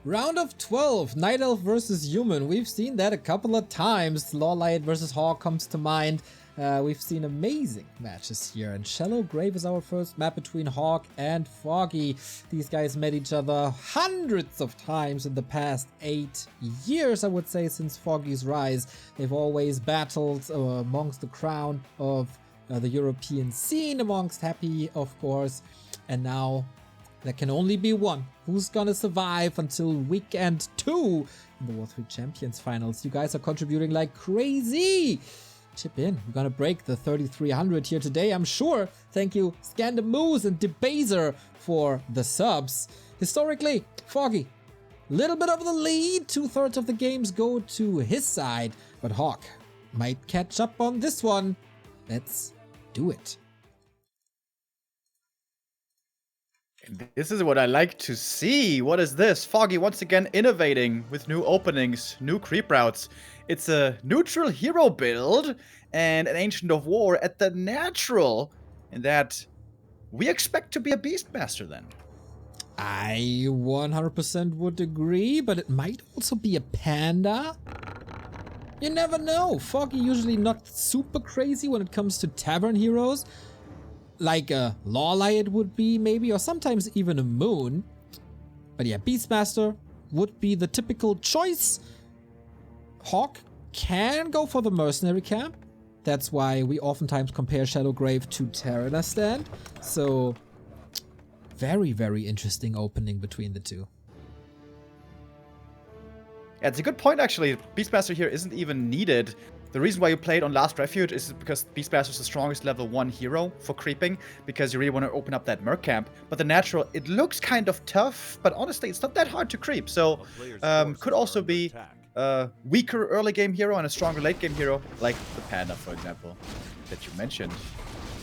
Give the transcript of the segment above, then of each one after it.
Round of 12, Night Elf versus Human. We've seen that a couple of times. Lawlight versus HawK comes to mind. We've seen amazing matches here, and Shallow Grave is our first map between HawK and Foggy. These guys met each other hundreds of times in the past 8 years, I would say, since Foggy's rise. They've always battled amongst the crown of the European scene, amongst Happy, of course, and now there can only be one. Who's gonna survive until weekend 2 in the W3Champions finals? You guys are contributing like crazy. Chip in. We're gonna break the 3,300 here today, I'm sure. Thank you, Scandamoose and Debaser, for the subs. Historically, Foggy, little bit of the lead. 2/3 of the games go to his side, but HawK might catch up on this one. Let's do it. This is what I like to see. What is this? Foggy once again innovating with new openings, new creep routes. It's a neutral hero build and an Ancient of War at the natural. And that we expect to be a Beastmaster then. I 100% would agree, but it might also be a Panda. You never know. Foggy usually not super crazy when it comes to tavern heroes. Like a Lawlight would be, maybe, or sometimes even a Moon. But yeah, Beastmaster would be the typical choice. HawK can go for the mercenary camp. That's why we oftentimes compare Shadowgrave to Terrana Stand. So, very, very interesting opening between the two. Yeah, it's a good point, actually. Beastmaster here isn't even needed. The reason why you played on Last Refuge is because Beastmaster is the strongest level 1 hero for creeping, because you really want to open up that Merc camp. But the natural, it looks kind of tough, but honestly, it's not that hard to creep. So, could also be a weaker early game hero and a stronger late game hero, like the Panda, for example, that you mentioned.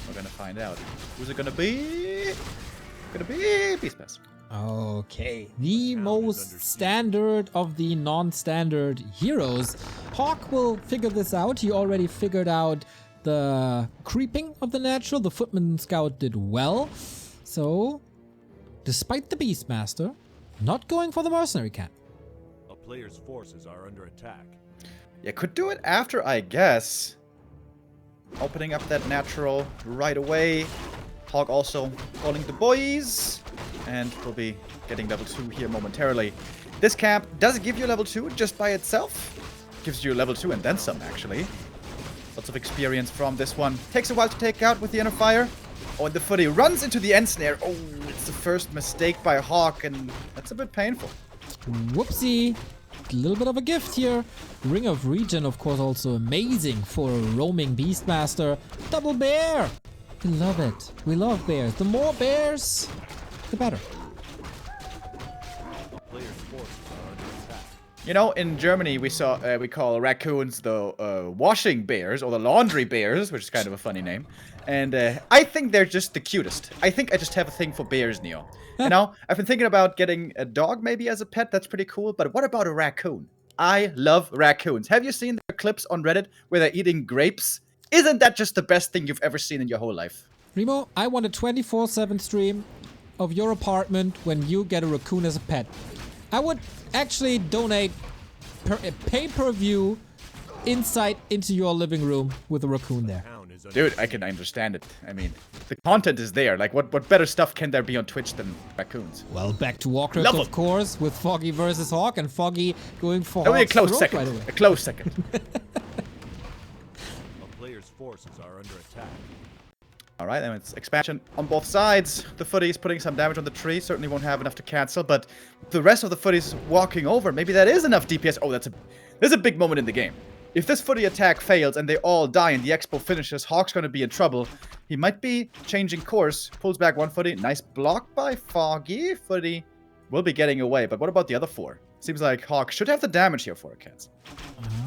We're gonna find out. Who's it gonna be? Gonna be Beastmaster. Okay, the most standard of the non-standard heroes. HawK will figure this out. He already figured out the creeping of the natural. The Footman Scout did well. So, despite the Beastmaster, not going for the mercenary camp. A player's forces are under attack. Yeah, could do it after, I guess. Opening up that natural right away. HawK also calling the boys. And we'll be getting level 2 here momentarily. This camp does give you level 2 just by itself. Gives you level 2 and then some, actually. Lots of experience from this one. Takes a while to take out with the inner fire. Oh, and the footy runs into the end snare. Oh, it's the first mistake by HawK, and that's a bit painful. Whoopsie. A little bit of a gift here. Ring of Regen, of course, also amazing for a roaming Beastmaster. Double bear. We love it. We love bears. The more bears, the better. You know, in Germany we call raccoons the washing bears, or the laundry bears, which is kind of a funny name. And I think they're just the cutest. I think I just have a thing for bears, Neo. You know, I've been thinking about getting a dog maybe as a pet. That's pretty cool. But what about a raccoon? I love raccoons. Have you seen the clips on Reddit where they're eating grapes? Isn't that just the best thing you've ever seen in your whole life? Remo, I want a 24/7 stream of your apartment when you get a raccoon as a pet. I would actually donate pay-per-view insight into your living room with a raccoon there. Dude, I can understand it. I mean, the content is there. Like, what better stuff can there be on Twitch than raccoons? Well, back to Warcraft, of course, with Foggy versus HawK, and Foggy going for Only a HawK's close throat second. right away. A close second. A player's forces are under attack. Alright, and it's expansion on both sides. The footy is putting some damage on the tree. Certainly won't have enough to cancel, but the rest of the footy is walking over. Maybe that is enough DPS. Oh, there's a big moment in the game. If this footy attack fails and they all die and the expo finishes, HawK's going to be in trouble. He might be changing course. Pulls back one footy. Nice block by Foggy. Footy will be getting away, but what about the other 4? Seems like HawK should have the damage here for a cancel.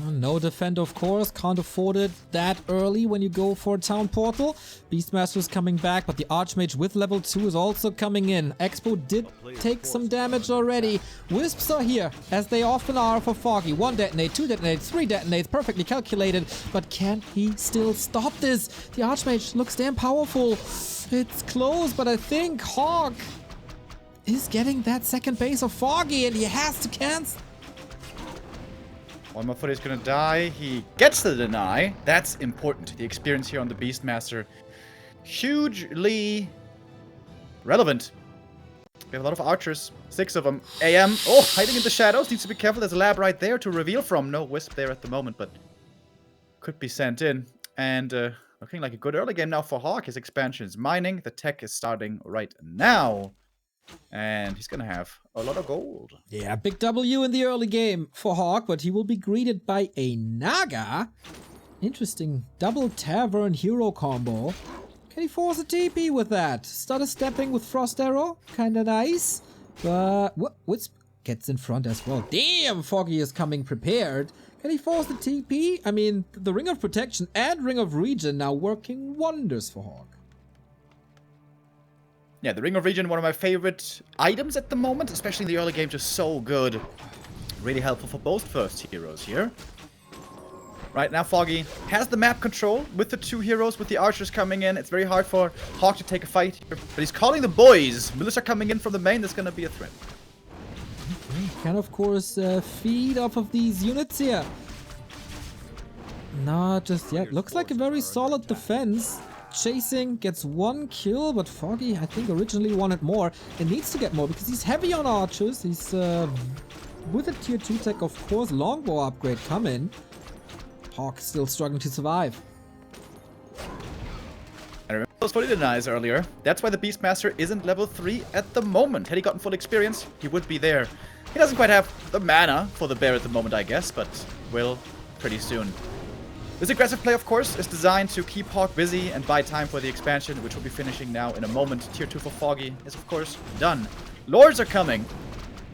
No defend, of course. Can't afford it that early when you go for a town portal. Beastmaster is coming back, but the Archmage with level 2 is also coming in. Expo did take some damage already. Wisps are here, as they often are for Foggy. 1 detonate, 2 detonate, 3 detonates, perfectly calculated. But can he still stop this? The Archmage looks damn powerful. It's close, but I think HawK is getting that second base of Foggy, and he has to cancel. One more foot is gonna die. He gets the deny. That's important. The experience here on the Beastmaster, hugely relevant. We have a lot of archers. 6 of them. AM. Oh, hiding in the shadows. Needs to be careful. There's a lab right there to reveal from. No Wisp there at the moment, but could be sent in. And looking like a good early game now for HawK. His expansion is mining. The tech is starting right now. And he's gonna have a lot of gold. Yeah, big W in the early game for HawK, but he will be greeted by a Naga. Interesting double Tavern hero combo. Can he force a TP with that? Stutter stepping with Frost Arrow, kinda nice. But Wisp gets in front as well. Damn, Foggy is coming prepared. Can he force the TP? I mean, the Ring of Protection and Ring of Regen now working wonders for HawK. Yeah, the Ring of Regen, one of my favorite items at the moment, especially in the early game, just so good. Really helpful for both first heroes here. Right now, Foggy has the map control with the 2 heroes, with the archers coming in. It's very hard for HawK to take a fight here, but he's calling the boys. Militia coming in from the main, that's going to be a threat. Can, of course, feed off of these units here. Not just yet. Looks like a very solid defense. Chasing gets 1 kill, but Foggy, I think, originally wanted more. It needs to get more because he's heavy on archers. He's with a tier 2 tech, of course, longbow upgrade coming. HawK still struggling to survive. I remember those fully denies earlier. That's why the Beastmaster isn't level 3 at the moment. Had he gotten full experience, he would be there. He doesn't quite have the mana for the bear at the moment, I guess, but will pretty soon. This aggressive play, of course, is designed to keep HawK busy and buy time for the expansion, which will be finishing now in a moment. Tier 2 for Foggy is, of course, done. Lords are coming.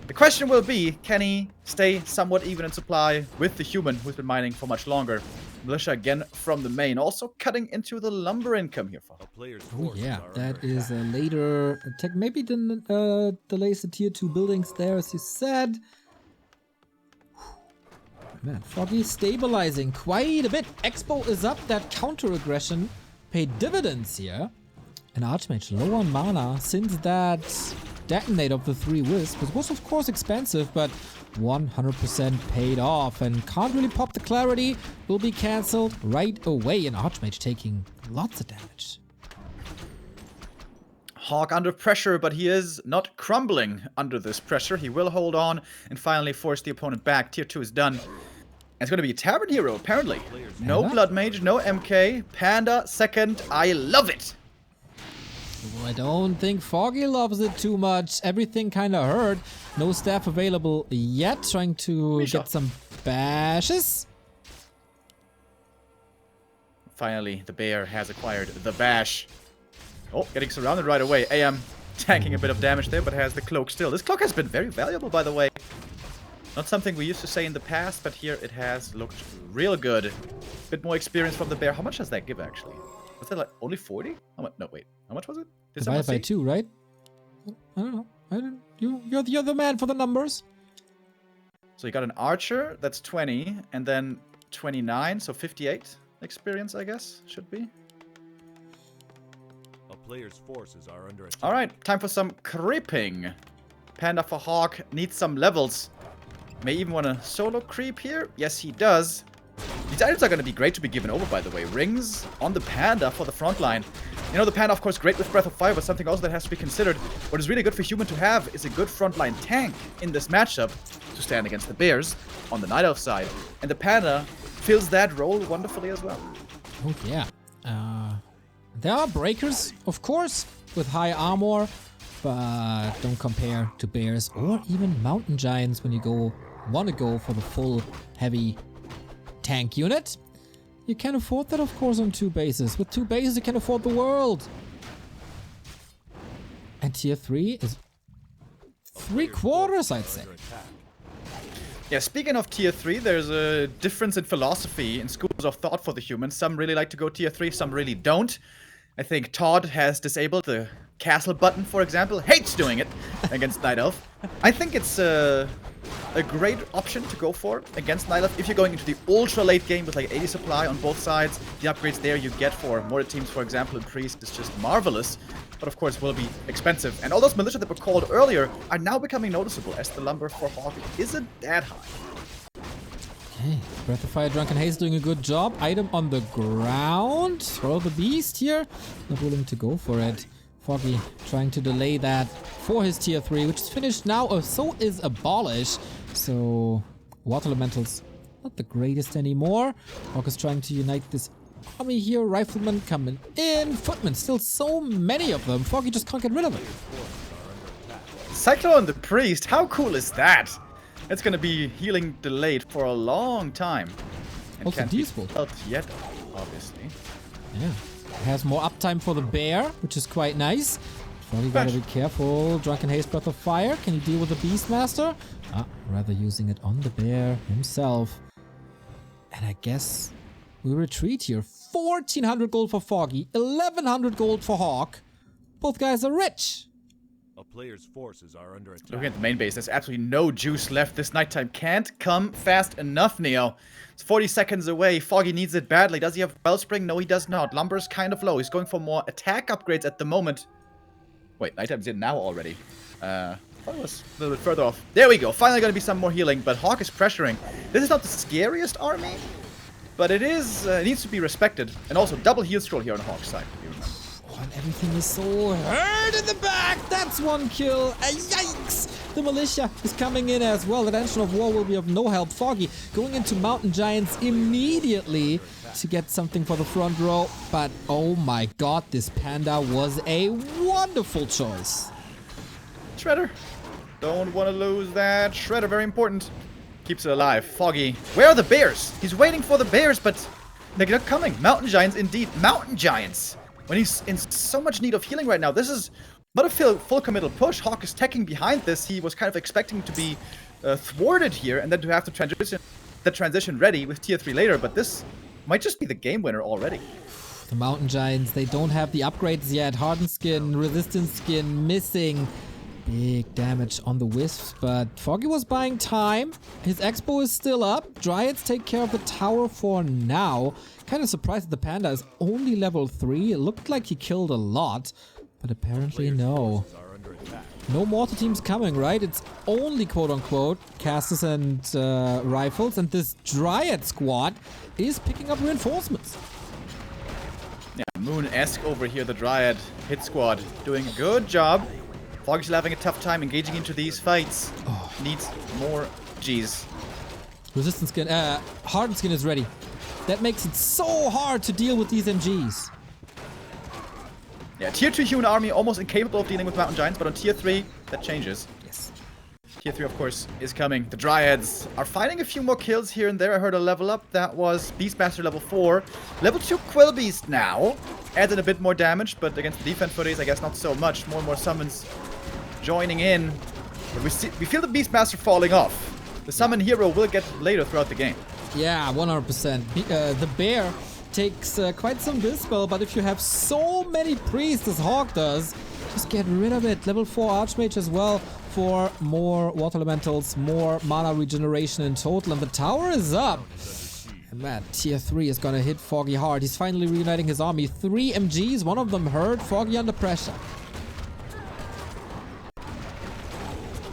The question will be, can he stay somewhat even in supply with the human who's been mining for much longer? Militia again from the main, also cutting into the lumber income here for HawK. Oh yeah, that is a later attack. Maybe delays the tier 2 buildings there, as you said. Man, Foggy stabilizing quite a bit. Expo is up. That counter-aggression paid dividends here. And Archmage low on mana since that detonate of the 3 Wisps. It was of course expensive, but 100% paid off. And can't really pop the clarity. Will be cancelled right away. And Archmage taking lots of damage. HawK under pressure, but he is not crumbling under this pressure. He will hold on and finally force the opponent back. Tier 2 is done. And it's going to be a Tavern Hero, apparently. No Blood Mage, no MK. Panda, second. I love it. Well, I don't think Foggy loves it too much. Everything kind of hurt. No staff available yet. Trying to get some bashes. Finally, the bear has acquired the bash. Oh, getting surrounded right away. AM tanking a bit of damage there, but has the cloak still. This cloak has been very valuable, by the way. Not something we used to say in the past, but here it has looked real good. Bit more experience from the bear. How much does that give, actually? Was that like only 40? How much? No, wait. How much was it? Divided by 2, right? I don't know. You're the man for the numbers. So you got an archer, that's 20, and then 29, so 58 experience, I guess, should be. A player's forces are under attack. All right, time for some creeping. Panda for HawK needs some levels. May even want a solo creep here. Yes, he does. These items are going to be great to be given over, by the way. Rings on the Panda for the front line. You know, the Panda, of course, great with Breath of Fire, but something also that has to be considered. What is really good for human to have is a good frontline tank in this matchup to stand against the bears on the Night Elf side. And the Panda fills that role wonderfully as well. Oh, yeah. There are breakers, of course, with high armor, but don't compare to bears or even mountain giants when you want to go for the full heavy tank unit. You can afford that, of course, on 2 bases. With 2 bases, you can afford the world. And tier 3 is 3/4, I'd say. Yeah, speaking of tier 3, there's a difference in philosophy in schools of thought for the humans. Some really like to go tier 3, some really don't. I think Todd has disabled the castle button, for example. Hates doing it against Night Elf. I think it's a great option to go for against Nightlife if you're going into the ultra late game with like 80 supply on both sides. The upgrades there you get for mortar teams, for example, in Priest is just marvelous. But of course will be expensive. And all those militia that were called earlier are now becoming noticeable as the lumber for HawK isn't that high. Okay, Breath of Fire, Drunken Haze doing a good job. Item on the ground. Throw the beast here. Not willing to go for it. Foggy trying to delay that for his tier 3, which is finished now. So is Abolish. So Water Elementals not the greatest anymore. HawK is trying to unite this army here. Riflemen coming in. Footmen, still so many of them. Foggy just can't get rid of it. Cyclone the Priest, how cool is that? It's gonna be healing delayed for a long time. And Also can't be useful. helped yet, obviously. Yeah. Has more uptime for the bear, which is quite nice. Foggy gotta be careful. Drunken Haze, Breath of Fire. Can you deal with the Beastmaster? Rather using it on the bear himself. And I guess we retreat here. 1400 gold for Foggy, 1100 gold for HawK. Both guys are rich. A player's forces are under attack. Looking at the main base, there's absolutely no juice left. This nighttime can't come fast enough, Neo. It's 40 seconds away. Foggy needs it badly. Does he have Wellspring? No, he does not. Lumber's kind of low. He's going for more attack upgrades at the moment. Wait, nighttime's in now already. I thought it was a little bit further off. There we go. Finally gonna be some more healing, but HawK is pressuring. This is not the scariest army, but it is, it needs to be respected. And also, double heal scroll here on HawK's side. You remember. And everything is so hurt in the back. That's one kill. Yikes! The militia is coming in as well. The Engine of War will be of no help. Foggy going into Mountain Giants immediately to get something for the front row. But oh my god, this Panda was a wonderful choice. Shredder. Don't want to lose that. Shredder, very important. Keeps it alive. Foggy. Where are the bears? He's waiting for the bears, but they're not coming. Mountain Giants, indeed. Mountain Giants. When he's in so much need of healing right now. This is not a full committal push. HawK is teching behind this. He was kind of expecting to be thwarted here and then to have the transition ready with tier 3 later. But this might just be the game winner already. The Mountain Giants, they don't have the upgrades yet. Hardened skin, resistance skin missing. Big damage on the Wisps, but Foggy was buying time. His Expo is still up. Dryads take care of the tower for now. Kind of surprised that the Panda is only level 3. It looked like he killed a lot, but apparently no. No mortar teams coming, right? It's only quote-unquote casters and rifles, and this Dryad squad is picking up reinforcements. Yeah, Moon-esque over here, the Dryad hit squad doing a good job. Foggy's having a tough time engaging into these fights. Needs more G's. Resistance skin, hardened skin is ready. That makes it so hard to deal with these MGs. Yeah, tier 2 human army almost incapable of dealing with Mountain Giants, but on tier 3, that changes. Yes. Tier 3, of course, is coming. The Dryads are finding a few more kills here and there. I heard a level up. That was Beastmaster level 4. Level 2 Quill Beast now. Adds in a bit more damage, but against the defense footies, I guess not so much. More and more summons joining in. But we feel the Beastmaster falling off. The summon hero will get later throughout the game. Yeah, 100%. The bear takes quite some dispel, but if you have so many priests as HawK does, just get rid of it. Level 4 Archmage as well for more Water Elementals, more mana regeneration in total, and the tower is up. And man, tier 3 is gonna hit Foggy hard. He's finally reuniting his army. 3 MGs, one of them hurt. Foggy under pressure.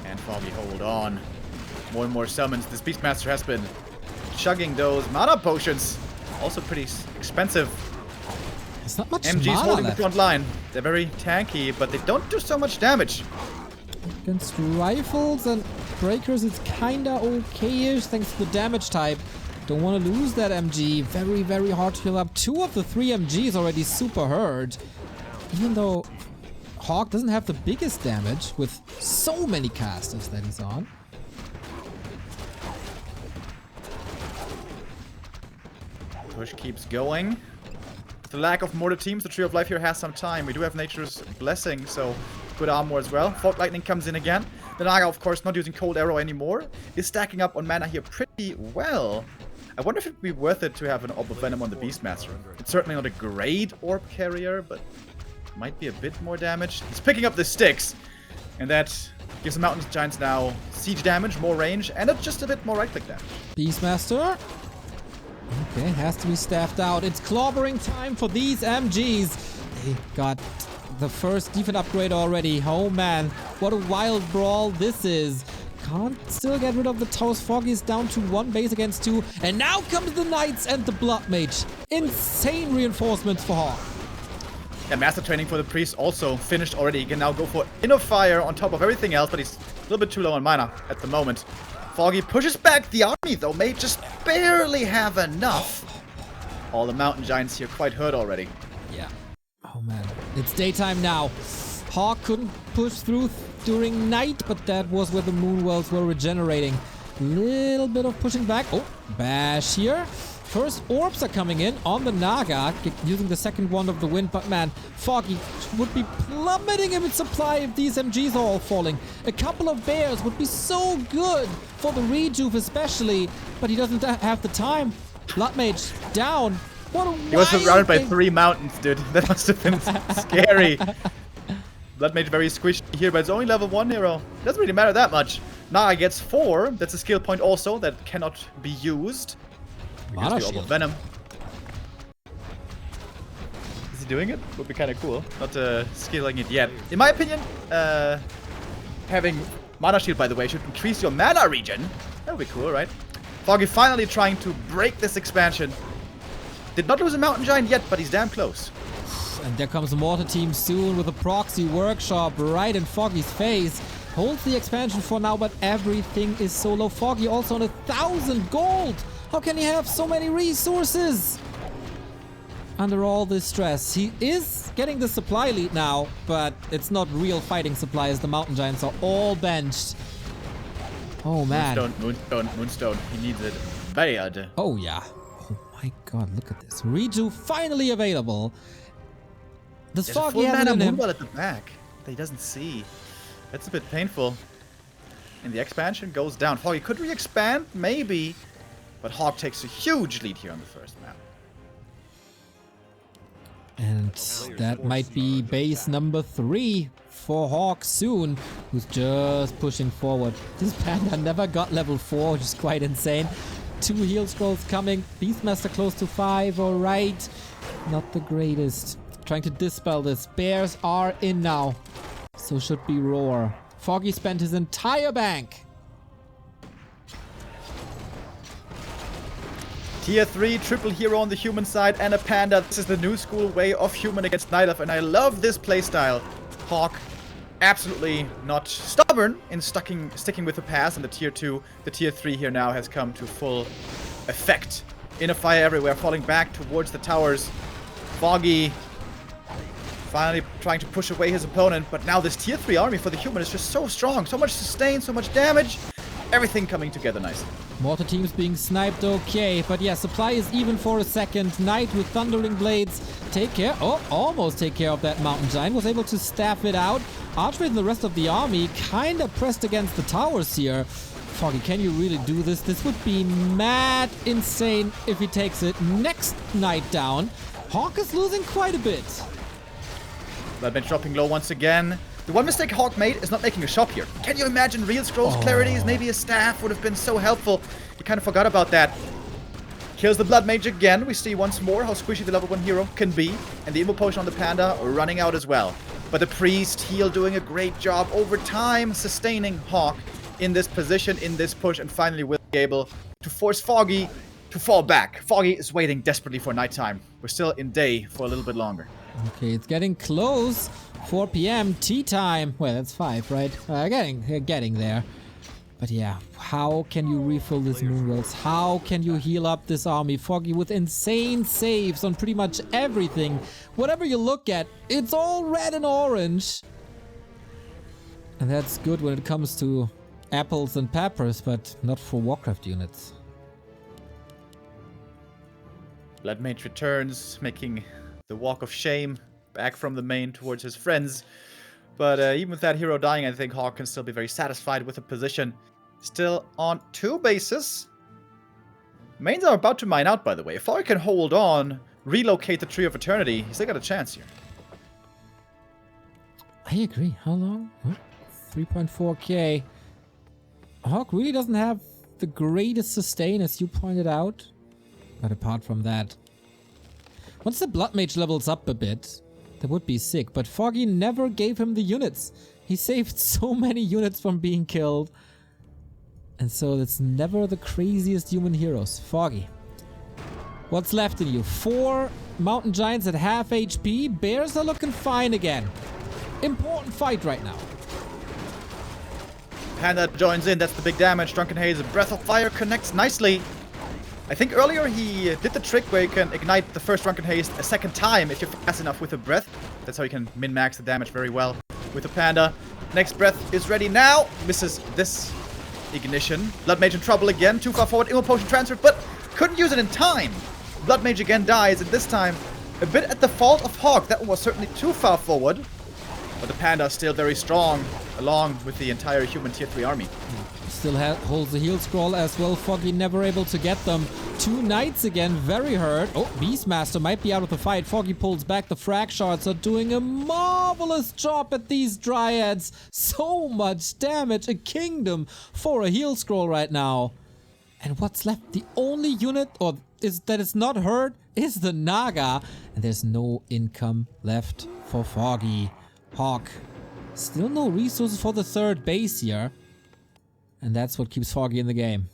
And Foggy, hold on. More and more summons. This Beastmaster has been chugging those mana potions. Also pretty expensive. It's not much MGs mana holding left. the front line. They're very tanky, but they don't do so much damage. Against rifles and breakers, it's kinda okay-ish thanks to the damage type. Don't want to lose that MG. Very, very hard to heal up. 2 of the 3 MGs already super hurt. Even though HawK doesn't have the biggest damage with so many casters that he's on. Push keeps going. With the lack of mortar teams, the Tree of Life here has some time. We do have Nature's Blessing, so good armor as well. Fog Lightning comes in again. The Naga, of course, not using Cold Arrow anymore, is stacking up on mana here pretty well. I wonder if it'd be worth it to have an Orb of Venom on the Beastmaster. It's certainly not a great orb carrier, but might be a bit more damage. He's picking up the sticks. And that gives the Mountain Giants now siege damage, more range, and just a bit more right-click damage. Beastmaster. Okay, has to be staffed out. It's clobbering time for these MGs. They got the first defense upgrade already. Oh man, what a wild brawl this is. Can't still get rid of the towers. Foggy is down to 1 base against 2. And now comes the Knights and the Blood Mage. Insane reinforcements for HawK. Yeah, Master Training for the Priest also finished already. He can now go for Inner Fire on top of everything else, but he's a little bit too low on mana at the moment. Foggy pushes back the army, though. May just barely have enough. All the Mountain Giants here quite hurt already. Yeah. Oh man, it's daytime now. HawK couldn't push through during night, but that was where the moon worlds were regenerating. Little bit of pushing back. Oh, bash here. First orbs are coming in on the Naga, using the second wand of the wind, but man, Foggy would be plummeting in its supply if these MGs are all falling. A couple of bears would be so good for the rejuve especially, but he doesn't have the time. Blood Mage down. What a He was surrounded by 3 mountains, dude. That must have been scary. Blood Mage very squishy here, but it's only level 1 hero. Doesn't really matter that much. Naga gets 4. That's a skill point also that cannot be used. Mana the Orb of Venom. Is he doing it? Would be kind of cool. Not scaling it yet. In my opinion, having Mana Shield, by the way, should increase your mana regen. That would be cool, right? Foggy finally trying to break this expansion. Did not lose a Mountain Giant yet, but he's damn close. And there comes the Mortar team soon with a proxy workshop right in Foggy's face. Holds the expansion for now, but everything is so low. Foggy also on 1,000 gold. How can he have so many resources? Under all this stress, he is getting the supply lead now, but it's not real fighting supply as the Mountain Giants are all benched. Oh man. Moonstone. He needs it bad. Oh yeah. Oh my god, look at this. Reju finally available. This There's a Foggy full has it mana in him. Moonwell at the back that he doesn't see. That's a bit painful. And the expansion goes down. Foggy could re-expand, maybe. But HawK takes a huge lead here on the first map. And that might be base number 3 for HawK soon, who's just pushing forward. This Panda never got level 4, which is quite insane. 2 heal scrolls coming. Beastmaster close to 5, alright. Not the greatest. Trying to dispel this. Bears are in now. So should be Roar. Foggy spent his entire bank. Tier 3, triple hero on the human side and a panda. This is the new school way of human against night elf, and I love this playstyle. HawK absolutely not stubborn in sticking with the pass in the tier 2. The tier 3 here now has come to full effect. Inner fire everywhere, falling back towards the towers. Foggy finally trying to push away his opponent, but now this tier 3 army for the human is just so strong. So much sustain, so much damage. Everything coming together nicely. Mortar teams being sniped, okay. But yeah, supply is even for a second. Knight with Thundering Blades. Take care. Oh, almost take care of that Mountain Giant. Was able to staff it out. Archmage and the rest of the army kind of pressed against the towers here. Foggy, can you really do this? This would be mad insane if he takes it. Next Knight down. HawK is losing quite a bit. Blood Mage dropping low once again. The one mistake HawK made is not making a shop here. Can you imagine real scrolls, clarities, maybe a staff would have been so helpful. He kind of forgot about that. Kills the Blood Mage again. We see once more how squishy the level 1 hero can be. And the Invo Potion on the Panda running out as well. But the Priest, Heal doing a great job over time, sustaining HawK in this position, in this push, and finally will be able to force Foggy to fall back. Foggy is waiting desperately for nighttime. We're still in day for a little bit longer. Okay, it's getting close. 4 p.m. tea time. Well, that's 5, right? Getting there. But yeah, how can you refill this Moonwells? How can you heal up this army? Foggy with insane saves on pretty much everything. Whatever you look at, it's all red and orange. And that's good when it comes to apples and peppers, but not for Warcraft units. Blood Mage returns, making the walk of shame back from the main towards his friends. But even with that hero dying, I think HawK can still be very satisfied with the position. Still on 2 bases. Mains are about to mine out, by the way. If Foggy can hold on, relocate the Tree of Eternity, he's still got a chance here. I agree. How long? Huh? 3.4k. HawK really doesn't have the greatest sustain, as you pointed out. But apart from that, once the Blood Mage levels up a bit, that would be sick. But Foggy never gave him the units. He saved so many units from being killed. And so it's never the craziest human heroes. Foggy, what's left in you? 4 mountain giants at half HP. Bears are looking fine again. Important fight right now. Panda joins in, that's the big damage. Drunken Haze, Breath of Fire connects nicely. I think earlier he did the trick where you can ignite the first Drunken Haze a second time if you're fast enough with a breath. That's how you can min-max the damage very well with the Panda. Next breath is ready now. Misses this ignition. Blood Mage in trouble again. Too far forward. Immo Potion transferred, but couldn't use it in time. Blood Mage again dies, and this time a bit at the fault of HawK. That one was certainly too far forward. But the Panda is still very strong, along with the entire human tier 3 army. Still holds the heal scroll as well. Foggy never able to get them. 2 knights again, very hurt. Oh, Beastmaster might be out of the fight. Foggy pulls back. The frag shards are doing a marvelous job at these dryads. So much damage. A kingdom for a heal scroll right now. And what's left? The only unit that is not hurt is the Naga. And there's no income left for Foggy. HawK, still no resources for the third base here. And that's what keeps Foggy in the game.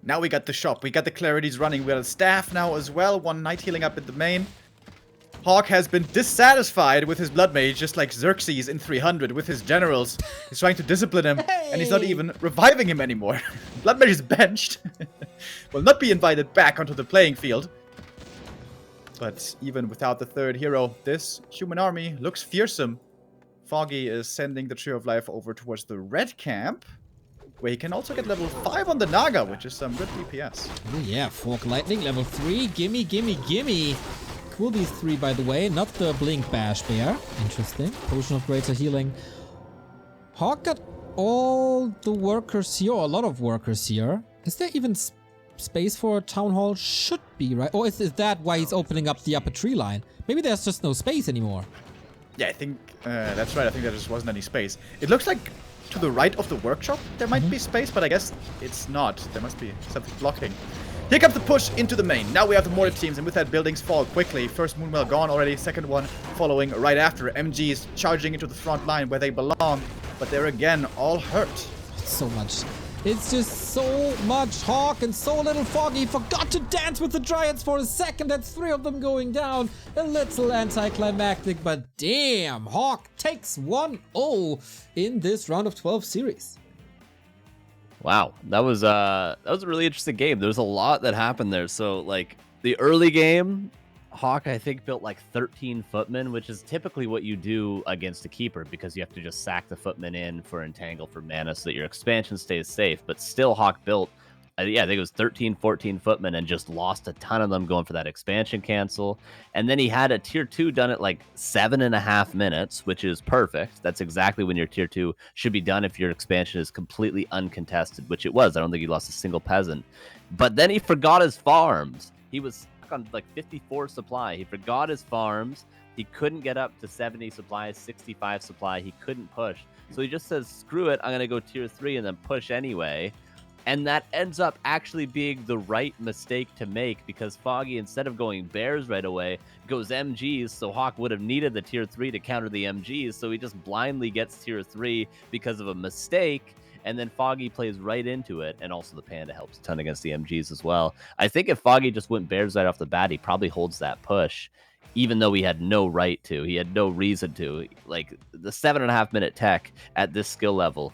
Now we got the shop. We got the clarities running. We got a staff now as well. 1 knight healing up in the main. HawK has been dissatisfied with his Blood Mage, just like Xerxes in 300 with his generals. He's trying to discipline him, and he's not even reviving him anymore. Blood Mage is benched. Will not be invited back onto the playing field. But even without the third hero, this human army looks fearsome. Foggy is sending the Tree of Life over towards the red camp, where he can also get level 5 on the Naga, which is some good DPS. Oh yeah, Fork Lightning, level 3. Gimme, gimme, gimme. Cool these 3, by the way. Not the Blink Bash Bear. Interesting. Potion of Greater Healing. HawK got all the workers here, or a lot of workers here. Is there even space for a Town Hall? Should be, right? Or is that why he's opening up the upper tree line? Maybe there's just no space anymore. Yeah, I think that's right. I think there just wasn't any space. It looks like to the right of the workshop there might be space, but I guess it's not. There must be something blocking. Here comes the push into the main. Now we have the mortar teams, and with that, buildings fall quickly. First Moonwell gone already. Second one following right after. MGs charging into the front line where they belong, but they're again all hurt. So much. It's just so much HawK and so little Foggy. Forgot to dance with the Dryads for a second. That's 3 of them going down. A little anticlimactic, but damn, HawK takes 1-0 in this round of 12 series. Wow, that was a really interesting game. There was a lot that happened there. So like the early game, HawK I think built like 13 footmen, which is typically what you do against a keeper because you have to just sack the footmen in for entangle for mana so that your expansion stays safe. But still HawK built, yeah, I think it was 13, 14 footmen and just lost a ton of them going for that expansion cancel. And then he had a tier 2 done at like 7.5 minutes, which is perfect. That's exactly when your tier 2 should be done if your expansion is completely uncontested, which it was. I don't think he lost a single peasant. But then he forgot his farms. He was on like 54 supply. He forgot his farms. He couldn't get up to 70 supply, 65 supply. He couldn't push. So he just says, screw it, I'm going to go tier 3 and then push anyway. And that ends up actually being the right mistake to make because Foggy, instead of going bears right away, goes MGs. So HawK would have needed the tier 3 to counter the MGs. So he just blindly gets tier 3 because of a mistake. And then Foggy plays right into it. And also the Panda helps a ton against the MGs as well. I think if Foggy just went bears right off the bat, he probably holds that push, even though he had no right to. He had no reason to. Like the 7.5 minute tech at this skill level,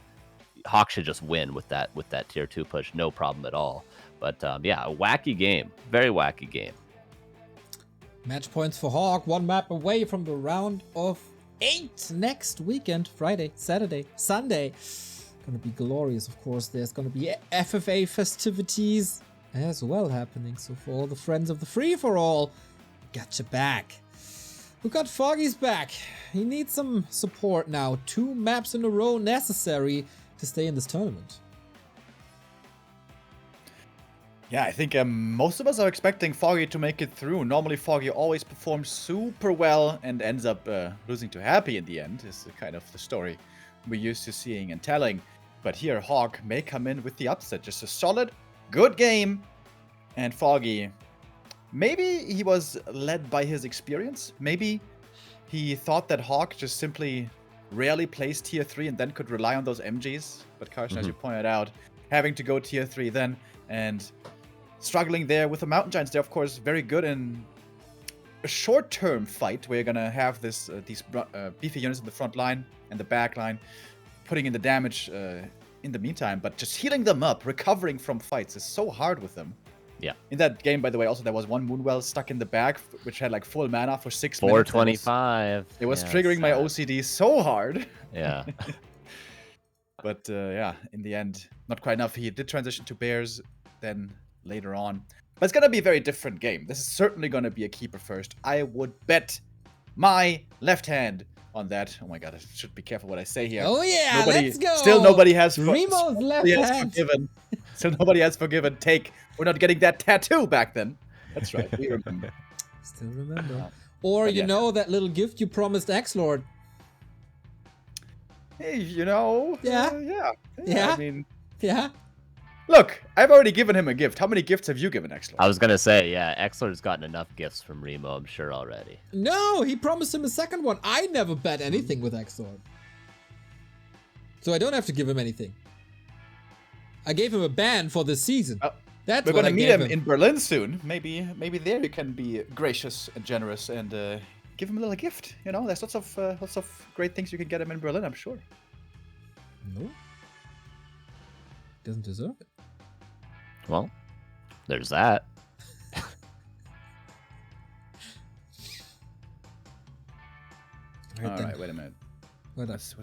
HawK should just win with that tier 2 push. No problem at all. But yeah, a wacky game. Very wacky game. Match points for HawK. 1 map away from the round of 8 next weekend. Friday, Saturday, Sunday. Gonna be glorious, of course. There's gonna be FFA festivities as well happening. So for all the friends of the free-for-all, got your back. We got Foggy's back. He needs some support now. 2 maps in a row necessary to stay in this tournament. Yeah, I think most of us are expecting Foggy to make it through. Normally, Foggy always performs super well and ends up losing to Happy in the end, is kind of the story we're used to seeing and telling. But here, HawK may come in with the upset. Just a solid, good game. And Foggy, maybe he was led by his experience. Maybe he thought that HawK just simply rarely plays tier 3 and then could rely on those MGs. But Carson, as you pointed out, having to go tier 3 then and struggling there with the Mountain Giants. They're, of course, very good in a short-term fight where you're going to have these beefy units in the front line and the back line, putting in the damage in the meantime. But just healing them up, recovering from fights is so hard with them. Yeah. In that game, by the way, also there was one Moonwell stuck in the back, which had like full mana for 6 minutes. 425. It was triggering my OCD so hard. Yeah. But yeah, in the end, not quite enough. He did transition to Bears then later on. But it's going to be a very different game. This is certainly going to be a keeper first. I would bet my left hand on that. Oh my god, I should be careful what I say here. Oh yeah, let's go. Still nobody has Remo's left hand. Still nobody has forgiven. We're not getting that tattoo back then. That's right. We remember. Still remember. Or you know that little gift you promised X-Lord. Hey, you know. Yeah. I mean. Yeah. Look, I've already given him a gift. How many gifts have you given X-Lord? I was going to say, yeah, X-Lord's gotten enough gifts from Remo, I'm sure, already. No, he promised him a second one. I never bet anything with X-Lord. So I don't have to give him anything. I gave him a ban for this season. That's We're what going to I meet gave him in Berlin soon. Maybe there you can be gracious and generous and give him a little gift. You know, there's lots of great things you can get him in Berlin, I'm sure. No. Doesn't deserve it. Well, there's that. Alright, wait a minute. What's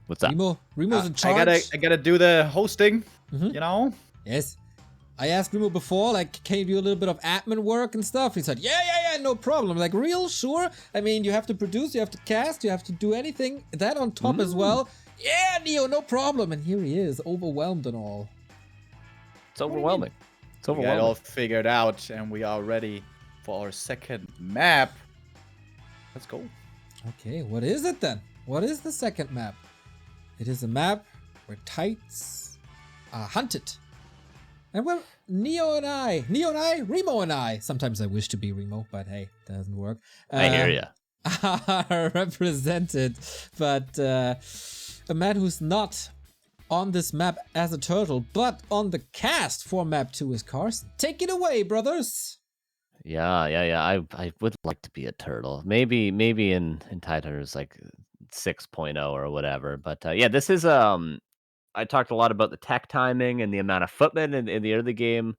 What's that? Remo's in charge. I gotta do the hosting, you know? Yes. I asked Remo before, like, can you do a little bit of admin work and stuff? He said, yeah, no problem. Like, real sure. I mean, you have to produce, you have to cast, you have to do anything. That on top as well. Yeah, Neo, no problem. And here he is, overwhelmed and all. It's overwhelming. It's We got overwhelming. it all figured out, and we are ready for our second map. Let's go. Okay, what is it then? What is the second map? It is a map where Tights are hunted. And well, Remo and I, sometimes I wish to be Remo, but hey, doesn't work. I hear ya. Are represented, but a man who's not on this map as a turtle, but on the cast for map 2 is Carson. Take it away, brothers. Yeah. I would like to be a turtle. Maybe in Titaners like 6.0 or whatever. But yeah, this is I talked a lot about the tech timing and the amount of footmen in the early game,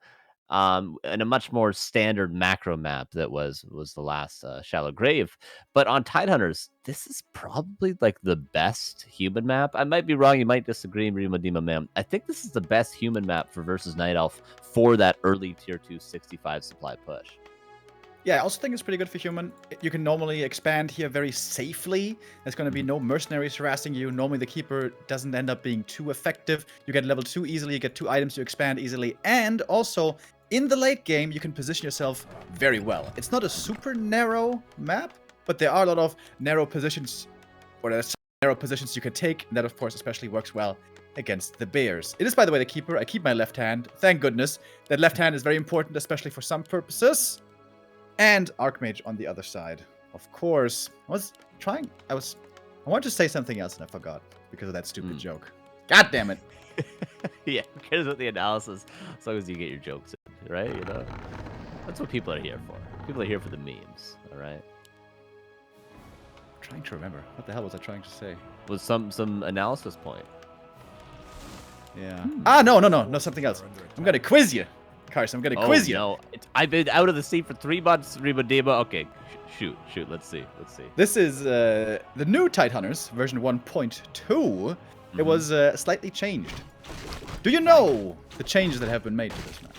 and a much more standard macro map that was the last Shallow Grave. But on Tidehunters, this is probably like the best human map. I might be wrong. You might disagree, Remo Dima Man. I think this is the best human map for versus Night Elf for that early tier 2 65 supply push. Yeah, I also think it's pretty good for human. You can normally expand here very safely. There's going to be no mercenaries harassing you. Normally the keeper doesn't end up being too effective. You get level 2 easily, you get 2 items to expand easily. And also, in the late game, you can position yourself very well. It's not a super narrow map, but there are a lot of narrow positions, or there's narrow positions you can take. And that, of course, especially works well against the bears. It is, by the way, the keeper. I keep my left hand. Thank goodness. That left hand is very important, especially for some purposes. And Archmage on the other side. Of course. I wanted to say something else and I forgot because of that stupid joke. God damn it. Yeah, who cares about the analysis as long as you get your jokes in, right? You know? That's what people are here for. People are here for the memes, all right? I'm trying to remember. What the hell was I trying to say? With some analysis point. Yeah. No, something else. I'm gonna quiz you. Carson, I'm gonna quiz you. No. I've been out of the seat for 3 months, Remo Dima. Okay, shoot. Let's see. This is the new Tidehunters, version 1.2. It was slightly changed. Do you know the changes that have been made to this map?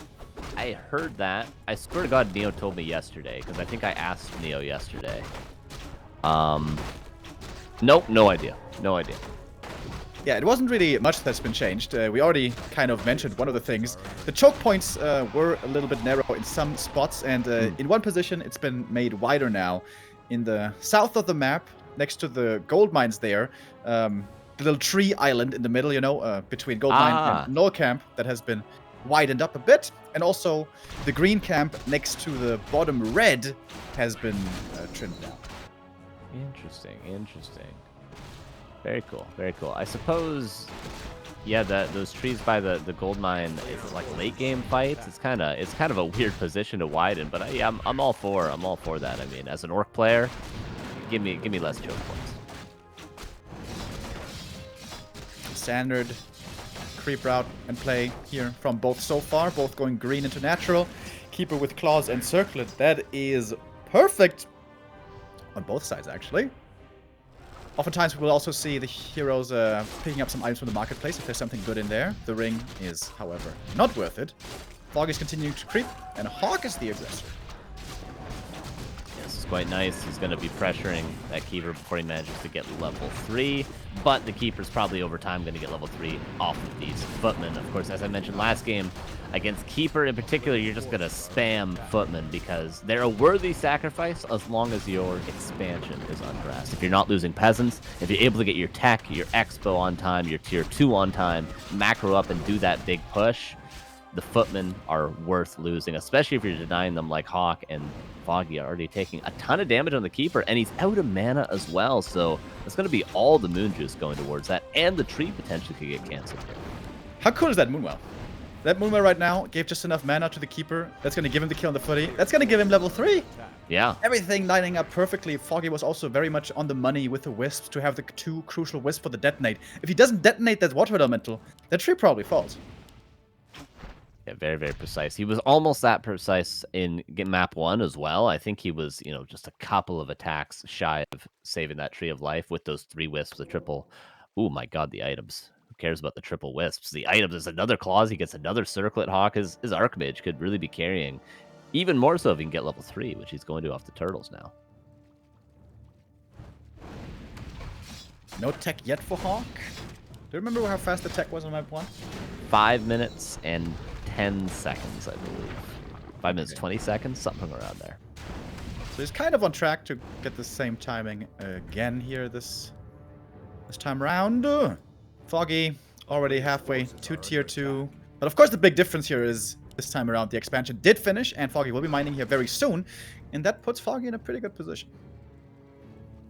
I heard that. I swear to God, Neo told me yesterday, because I think I asked Neo yesterday. Nope, no idea. Yeah, it wasn't really much that's been changed. We already kind of mentioned one of the things. The choke points were a little bit narrow in some spots, and in one position it's been made wider now. In the south of the map, next to the gold mines there, the little tree island in the middle, you know, between gold mine and null camp, that has been widened up a bit. And also the green camp next to the bottom red has been trimmed down. Interesting, interesting. Very cool, very cool. I suppose, yeah, those trees by the gold mine is like late game fights. It's kind of a weird position to widen, but yeah, I'm all for that. I mean, as an orc player, give me less choke points. Standard creep route and play here from both so far, both going green into natural. Keeper with claws and circlet. That is perfect on both sides, actually. Oftentimes we will also see the heroes picking up some items from the marketplace if there's something good in there. The ring is, however, not worth it. Foggy is continuing to creep, and HawK is the aggressor. This is quite nice. He's going to be pressuring that keeper before he manages to get level 3. But the keeper's probably over time going to get level 3 off of these footmen. Of course, as I mentioned last game, against keeper in particular, you're just going to spam footmen because they're a worthy sacrifice as long as your expansion is undressed. If you're not losing peasants, if you're able to get your tech, your expo on time, your tier 2 on time, macro up and do that big push, the footmen are worth losing, especially if you're denying them like HawK and Foggy are already taking a ton of damage on the keeper, and he's out of mana as well, so it's going to be all the moon juice going towards that, and the tree potentially could get cancelled. How cool is that Moonwell? That Moonwell right now gave just enough mana to the keeper. That's going to give him the kill on the footy. That's going to give him level 3. Yeah. Everything lining up perfectly. Foggy was also very much on the money with the wisps to have the 2 crucial wisps for the detonate. If he doesn't detonate that water elemental, that tree probably falls. Yeah, very, very precise. He was almost that precise in map 1 as well. I think he was, you know, just a couple of attacks shy of saving that tree of life with those 3 wisps, the triple. Oh my god, the items. Who cares about the triple wisps? The items is another clause. He gets another circlet. HawK. His Archmage could really be carrying. Even more so if he can get level 3, which he's going to off the turtles now. No tech yet for HawK. Do you remember how fast the tech was on map 1? 5 minutes and 10 seconds, I believe. 5 minutes, 20 seconds, something around there. So he's kind of on track to get the same timing again here this time around. Foggy already halfway to tier 2. But of course the big difference here is this time around the expansion did finish, and Foggy will be mining here very soon, and that puts Foggy in a pretty good position.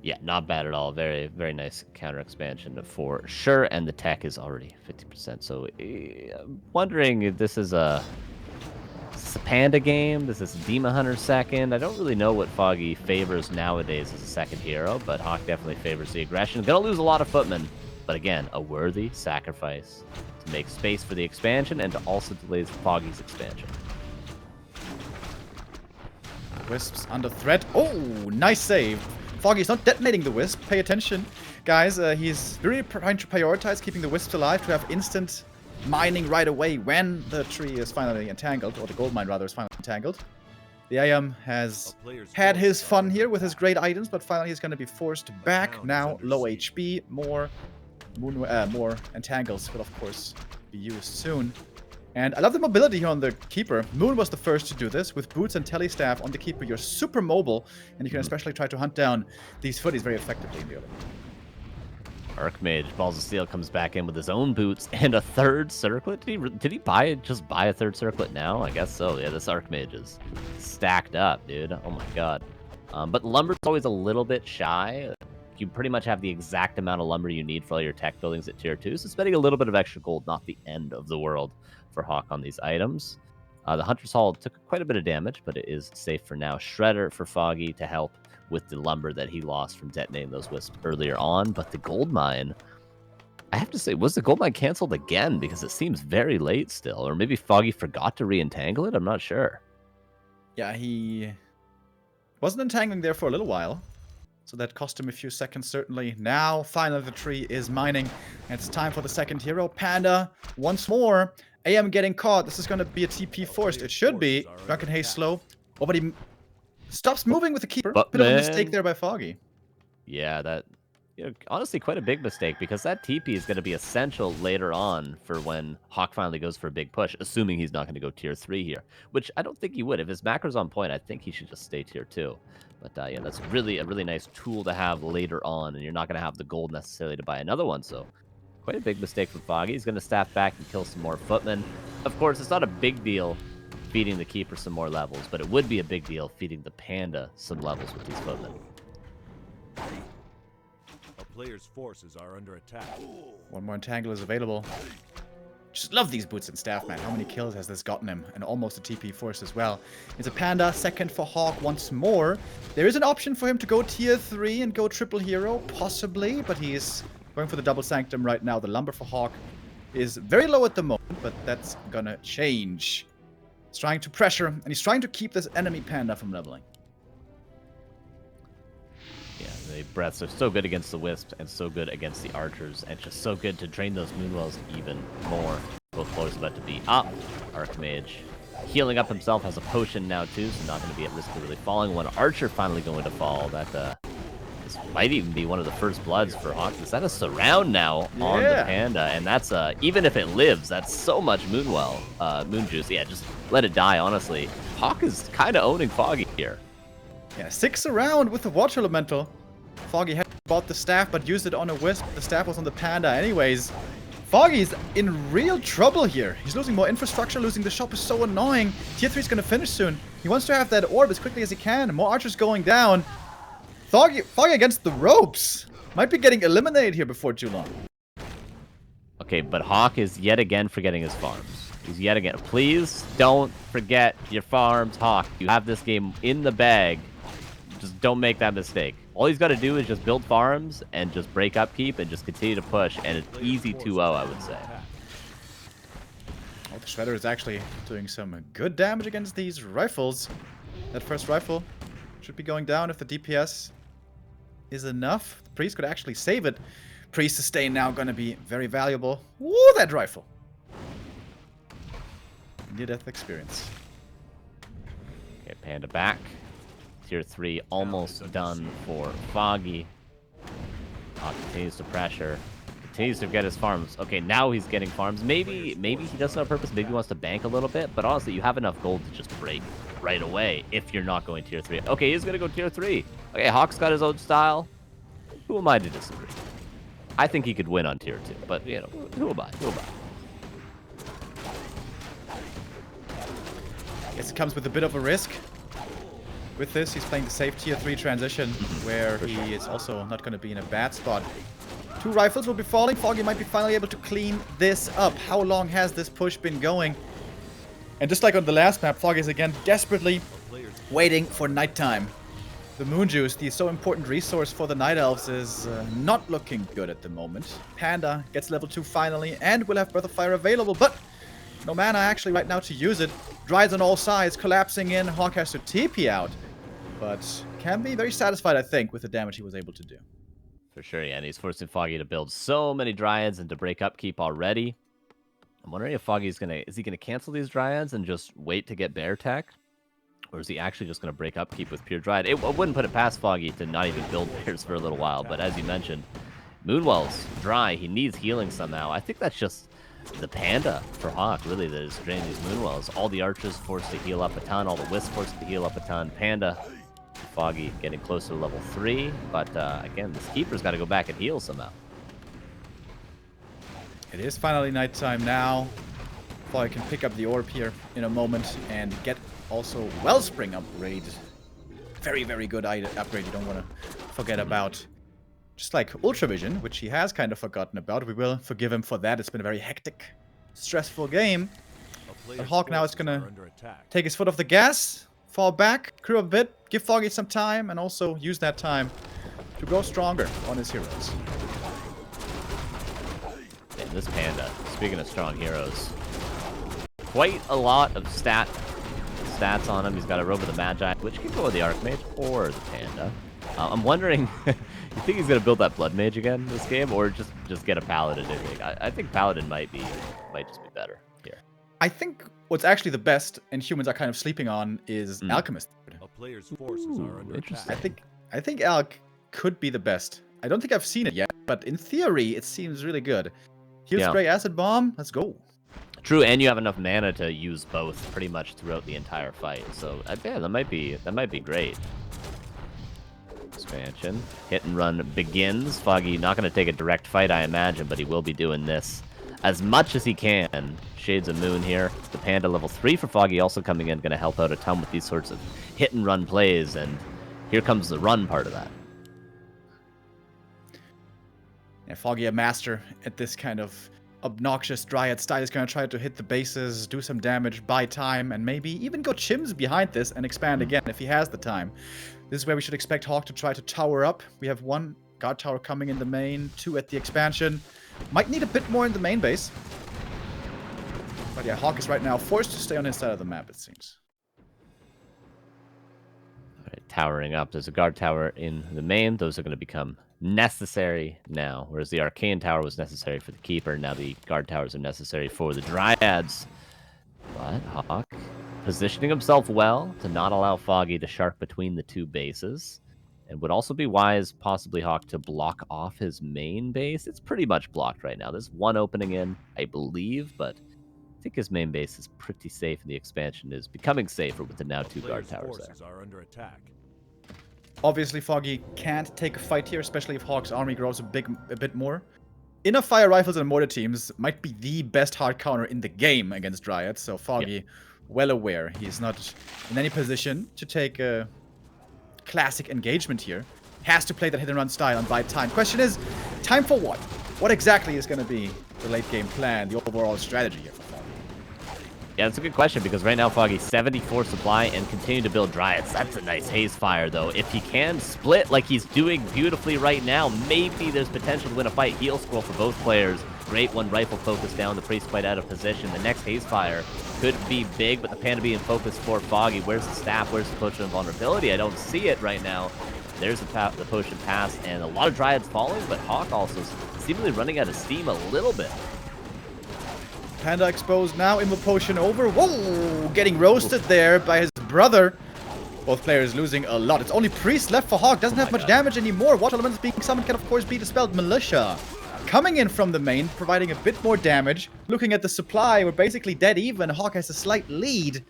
Yeah, not bad at all. Very, very nice counter expansion for sure. And the tech is already 50%. So I'm wondering if this is a Panda game. This is a Demon Hunter second. I don't really know what Foggy favors nowadays as a second hero, but HawK definitely favors the aggression. Gonna lose a lot of footmen, but again, a worthy sacrifice to make space for the expansion and to also delay Foggy's expansion. Wisps under threat. Oh, nice save. Foggy's not detonating the wisp. Pay attention, guys. He's really trying to prioritize keeping the wisps alive to have instant mining right away when the tree is finally entangled, or the gold mine rather is finally entangled. The IM has had his fun here with his great items, but finally he's going to be forced back. Now low HP, more entangles will of course be used soon. And I love the mobility here on the keeper. Moon was the first to do this. With boots and telestaff on the keeper, you're super mobile, and you can especially try to hunt down these footies very effectively in the open. Archmage, Balls of Steel, comes back in with his own boots and a third circlet. Did he just buy a third circlet now? I guess so. Yeah, this Archmage is stacked up, dude. Oh my god. But lumber's always a little bit shy. You pretty much have the exact amount of lumber you need for all your tech buildings at tier 2, so spending a little bit of extra gold, not the end of the world for HawK on these items. The Hunter's Hall took quite a bit of damage, but it is safe for now. Shredder for Foggy to help with the lumber that he lost from detonating those wisps earlier on. But the gold mine, I have to say, was the gold mine canceled again? Because it seems very late still. Or maybe Foggy forgot to re-entangle it? I'm not sure. Yeah, he wasn't entangling there for a little while. So that cost him a few seconds, certainly. Now, finally, the tree is mining. And it's time for the second hero. Panda, once more. AM getting caught. This is going to be a TP forced. It should be. Drunken Haze slow. Oh, but he stops moving with the keeper. But bit of a mistake there by Foggy. Yeah, that honestly quite a big mistake because that TP is going to be essential later on for when HawK finally goes for a big push, assuming he's not going to go tier 3 here, which I don't think he would. If his macro's on point, I think he should just stay tier 2. But yeah, that's really a really nice tool to have later on, and you're not going to have the gold necessarily to buy another one, so quite a big mistake from Foggy. He's going to staff back and kill some more footmen. Of course, it's not a big deal feeding the Keeper some more levels, but it would be a big deal feeding the Panda some levels with these footmen. A player's forces are under attack. One more entangle is available. Just love these boots and staff, man. How many kills has this gotten him? And almost a TP force as well. It's a Panda, second for HawK once more. There is an option for him to go tier 3 and go triple hero, possibly, but he is going for the double sanctum right now. The lumber for HawK is very low at the moment, but that's gonna change. He's trying to pressure, and he's trying to keep this enemy Panda from leveling. Yeah, the breaths are so good against the Wisps and so good against the Archers, and just so good to drain those Moonwells even more. Both floors about to be up. Archmage healing up himself, has a potion now too, so not going to be at risk of really falling. One Archer finally going to fall. This might even be one of the first bloods for HawK. Is that a surround now on the Panda? And that's, even if it lives, that's so much Moon Juice. Yeah, just let it die, honestly. HawK is kind of owning Foggy here. Yeah, 6 around with the Water Elemental. Foggy had bought the staff, but used it on a Wisp. The staff was on the Panda anyways. Foggy's in real trouble here. He's losing more infrastructure. Losing the shop is so annoying. Tier 3 is going to finish soon. He wants to have that orb as quickly as he can. More archers going down. Foggy against the ropes. Might be getting eliminated here before too long. Okay, but HawK is yet again forgetting his farms. He's yet again. Please don't forget your farms, HawK. You have this game in the bag. Just don't make that mistake. All he's got to do is just build farms and just break upkeep and just continue to push, and it's easy 2-0, I would say. Oh, the Shredder is actually doing some good damage against these rifles. That first rifle should be going down if the DPS is enough. The Priest could actually save it. Priest sustain now going to be very valuable. Woo, that rifle. Near-death experience. Okay, Panda back. Tier 3 almost done for Foggy. Continues to pressure. Continues to get his farms. Okay, now he's getting farms. Maybe he does it on purpose. Maybe he wants to bank a little bit. But honestly, you have enough gold to just break right away if you're not going tier 3. Okay, he's going to go tier 3. Okay, HawK's got his own style. Who am I to disagree? I think he could win on tier 2. But, you know, who am I? Who am I? Guess it comes with a bit of a risk. With this, he's playing the safe tier 3 transition, where he is also not going to be in a bad spot. 2 rifles will be falling. Foggy might be finally able to clean this up. How long has this push been going? And just like on the last map, Foggy is again desperately waiting for nighttime. The Moon Juice, the so important resource for the Night Elves, is not looking good at the moment. Panda gets level 2 finally, and will have Breath of Fire available, but no mana actually right now to use it. Dries on all sides, collapsing in. HawK has to TP out. But can be very satisfied, I think, with the damage he was able to do. For sure, yeah. And he's forcing Foggy to build so many Dryads and to break upkeep already. I'm wondering if Foggy's is he gonna cancel these Dryads and just wait to get Bear Tech? Or is he actually just gonna break upkeep with pure Dryad? I wouldn't put it past Foggy to not even build Bears for a little while, but as you mentioned, Moonwell's dry. He needs healing somehow. I think that's just the Panda for HawK, really, that is draining these Moonwells. All the Archers forced to heal up a ton, all the Wisps forced to heal up a ton. Panda, Foggy getting closer to level 3, but again, this Keeper's got to go back and heal somehow. It is finally nighttime now. Foggy can pick up the orb here in a moment and get also Wellspring upgrade. Very, very good upgrade you don't want to forget about. Just like Ultravision, which he has kind of forgotten about. We will forgive him for that. It's been a very hectic, stressful game. But HawK now is going to take his foot off the gas, fall back, crew up a bit, give Foggy some time, and also use that time to grow stronger on his heroes. And this Panda, speaking of strong heroes, quite a lot of stats on him. He's got a Robe of the Magi, which can go with the Archmage or the Panda. I'm wondering, you think he's gonna build that Blood Mage again this game, or just get a Paladin? I think Paladin might just be better here. I think what's actually the best, and humans are kind of sleeping on, is Alchemist. A player's forces are under attack. I think Alch could be the best I don't think I've seen it yet, but in theory, it seems really good. Heal Yeah. spray, acid bomb. Let's go. True, and you have enough mana to use both pretty much throughout the entire fight. So yeah, that might be great. Expansion. Hit and run begins. Foggy not going to take a direct fight, I imagine, but he will be doing this as much as he can. Shades of Moon here. The Panda level 3 for Foggy also coming in, going to help out a ton with these sorts of hit and run plays, and here comes the run part of that. Yeah, Foggy, a master at this kind of obnoxious Dryad style, is going to try to hit the bases, do some damage, buy time, and maybe even go Chims behind this and expand again if he has the time. This is where we should expect HawK to try to tower up. We have 1 guard tower coming in the main, 2 at the expansion. Might need a bit more in the main base. But yeah, HawK is right now forced to stay on his side of the map, it seems. All right, towering up. There's a guard tower in the main. Those are going to become necessary now, whereas the Arcane Tower was necessary for the Keeper. Now the guard towers are necessary for the Dryads. But HawK positioning himself well to not allow Foggy to shark between the 2 bases. And would also be wise, possibly, HawK to block off his main base. It's pretty much blocked right now. There's 1 opening in, I believe, but I think his main base is pretty safe, and the expansion is becoming safer with the now 2 guard towers there. Forces are under attack. Obviously, Foggy can't take a fight here, especially if HawK's army grows a bit more. Inner Fire Rifles and Mortar Teams might be the best hard counter in the game against Dryads, so Foggy, well aware he's not in any position to take a classic engagement here. Has to play that hit and run style and buy time. Question is, time for what? What exactly is going to be the late game plan, the overall strategy here for Foggy? Yeah, that's a good question, because right now Foggy's 74 supply and continue to build Dryads. That's a nice haze fire, though. If he can split like he's doing beautifully right now, maybe there's potential to win a fight. Heal scroll for both players. Great one rifle focus down. The priest quite out of position. The next haze fire could be big, but the Panda being focused for Foggy. Where's the staff? Where's the potion of vulnerability? I don't see it right now. There's the potion pass, and a lot of Dryads falling, but HawK also seemingly running out of steam a little bit. Panda exposed now, Invo Potion over. Whoa! Getting roasted there by his brother. Both players losing a lot. It's only Priest left for HawK. Doesn't have much damage anymore. Water Elements being summoned can, of course, be dispelled. Militia coming in from the main, providing a bit more damage. Looking at the supply, we're basically dead even. HawK has a slight lead.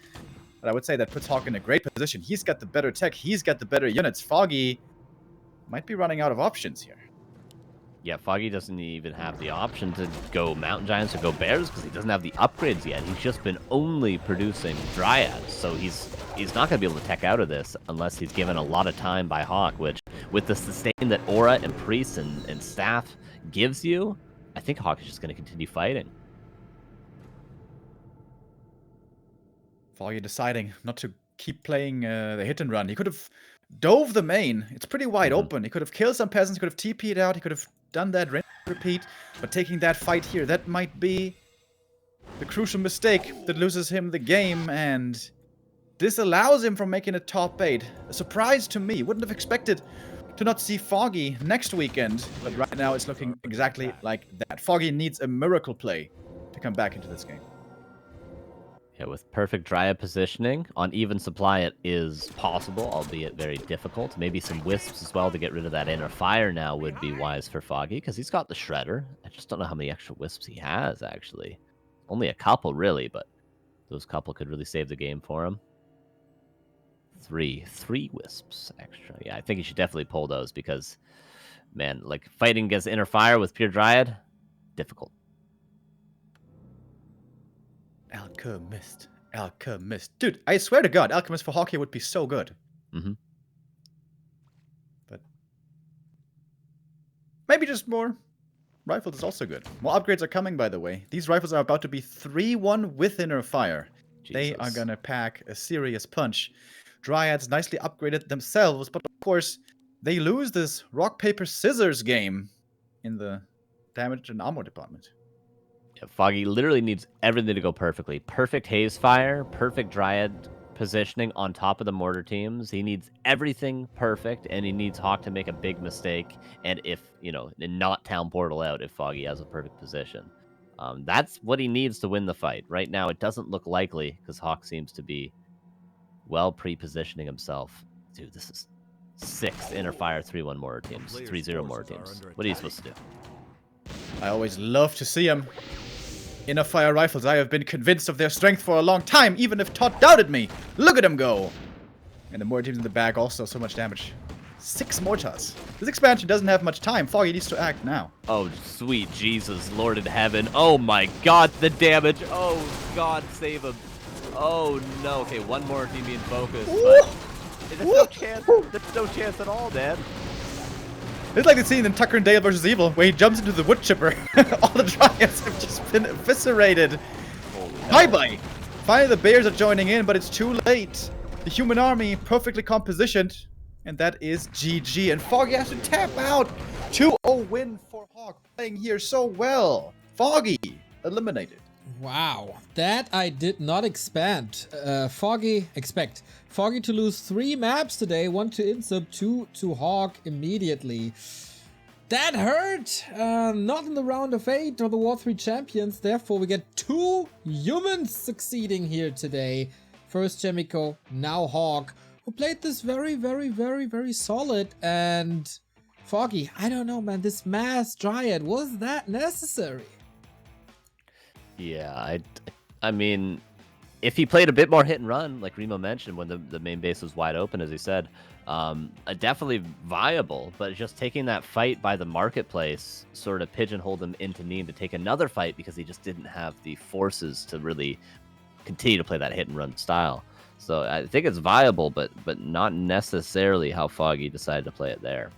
But I would say that puts HawK in a great position. He's got the better tech. He's got the better units. Foggy might be running out of options here. Yeah, Foggy doesn't even have the option to go Mountain Giants or go Bears because he doesn't have the upgrades yet. He's just been only producing Dryads, so he's not going to be able to tech out of this unless he's given a lot of time by HawK, which, with the sustain that Aura and Priest and Staff gives you, I think HawK is just going to continue fighting. Foggy deciding not to keep playing the hit and run. He could have dove the main. It's pretty wide open. He could have killed some peasants, could have TP'd out, he could have done that repeat, but taking that fight here, that might be the crucial mistake that loses him the game and disallows him from making a top 8. A surprise to me. Wouldn't have expected to not see Foggy next weekend, but right now it's looking exactly like that. Foggy needs a miracle play to come back into this game. Yeah, with perfect Dryad positioning, on even supply it is possible, albeit very difficult. Maybe some Wisps as well to get rid of that inner fire now would be wise for Foggy, because he's got the Shredder. I just don't know how many extra Wisps he has, actually. Only a couple, really, but those couple could really save the game for him. Three Wisps extra. Yeah, I think he should definitely pull those, because, man, like, fighting against inner fire with pure Dryad, difficult. Alchemist. Dude, I swear to God, Alchemist for HawK would be so good. But maybe just more. Rifles is also good. More upgrades are coming, by the way. These rifles are about to be 3-1 with inner fire. Jesus. They are gonna pack a serious punch. Dryads nicely upgraded themselves, but of course, they lose this rock, paper, scissors game in the damage and ammo department. Yeah, Foggy literally needs everything to go perfectly. Perfect haze fire, perfect Dryad positioning on top of the mortar teams. He needs everything perfect, and he needs HawK to make a big mistake, and not town portal out if Foggy has a perfect position. That's what he needs to win the fight. Right now, it doesn't look likely, because HawK seems to be well pre-positioning himself. Dude, this is 6 inner fire 3-1 mortar teams, 3-0 mortar teams. What are you supposed to do? I always love to see them. Inner fire rifles, I have been convinced of their strength for a long time, even if Todd doubted me. Look at them go. And the mortar teams in the back also so much damage. 6 mortars. This expansion doesn't have much time. Foggy needs to act now. Oh, sweet Jesus, Lord in heaven. Oh my God, the damage. Oh, God, save him. Oh, no. Okay, one more team being focused, but there's no chance. There's no chance at all, man. It's like the scene in Tucker and Dale vs. Evil, where he jumps into the wood chipper. All the dragons have just been eviscerated. Bye-bye. Finally, the bears are joining in, but it's too late. The human army perfectly compositioned. And that is GG. And Foggy has to tap out. 2-0 win for HawK. Playing here so well. Foggy eliminated. Wow, that I did not expect. Foggy to lose 3 maps today. 1 to Insub, 2 to HawK immediately. That hurt. Not in the round of 8 or the W3Champions. Therefore, we get 2 humans succeeding here today. First Chemico, now HawK, who played this very solid. And Foggy, I don't know, man, this mass Dryad, was that necessary? Yeah, I mean, if he played a bit more hit and run, like Remo mentioned, when the main base was wide open, as he said, definitely viable, but just taking that fight by the marketplace sort of pigeonholed him into needing to take another fight because he just didn't have the forces to really continue to play that hit and run style. So I think it's viable, but not necessarily how Foggy decided to play it there.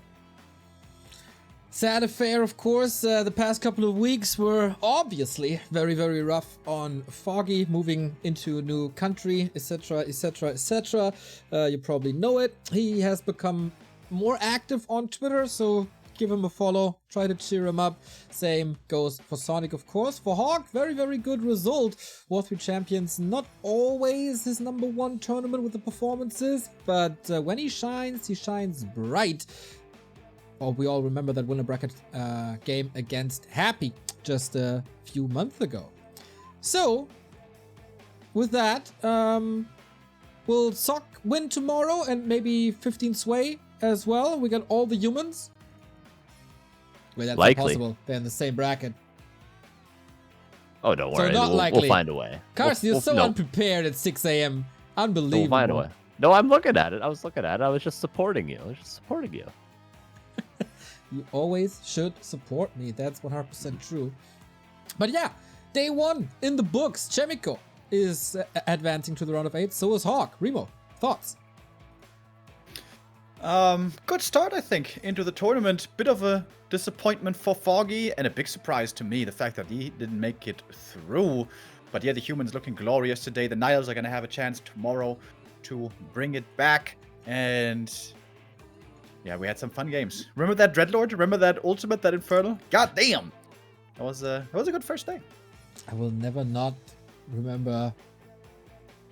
Sad affair, of course. The past couple of weeks were obviously very rough on Foggy, moving into a new country, etc. You probably know it. He has become more active on Twitter, so give him a follow, try to cheer him up. Same goes for Sonic, of course. For HawK, very good result. W3Champions, not always his #1 tournament with the performances, but when he shines bright. Oh, we all remember that winner bracket game against Happy just a few months ago. So, with that, will Sock win tomorrow and maybe 15 Sway as well? We got all the humans. Wait, that's likely. impossible. They're in the same bracket. Oh, don't worry. So not likely. We'll find a way. Carson, you're so unprepared at 6 a.m. Unbelievable. We'll find a way. No, I'm looking at it. I was just supporting you. You always should support me. That's 100% true. But yeah, day 1 in the books. Chemico is advancing to the round of 8. So is HawK. Remo, thoughts? Good start, I think, into the tournament. Bit of a disappointment for Foggy and a big surprise to me, the fact that he didn't make it through. But yeah, the humans looking glorious today. The Niles are going to have a chance tomorrow to bring it back. And yeah, we had some fun games. Remember that Dreadlord? Remember that Ultimate, that Infernal? God damn! That was a good first day. I will never not remember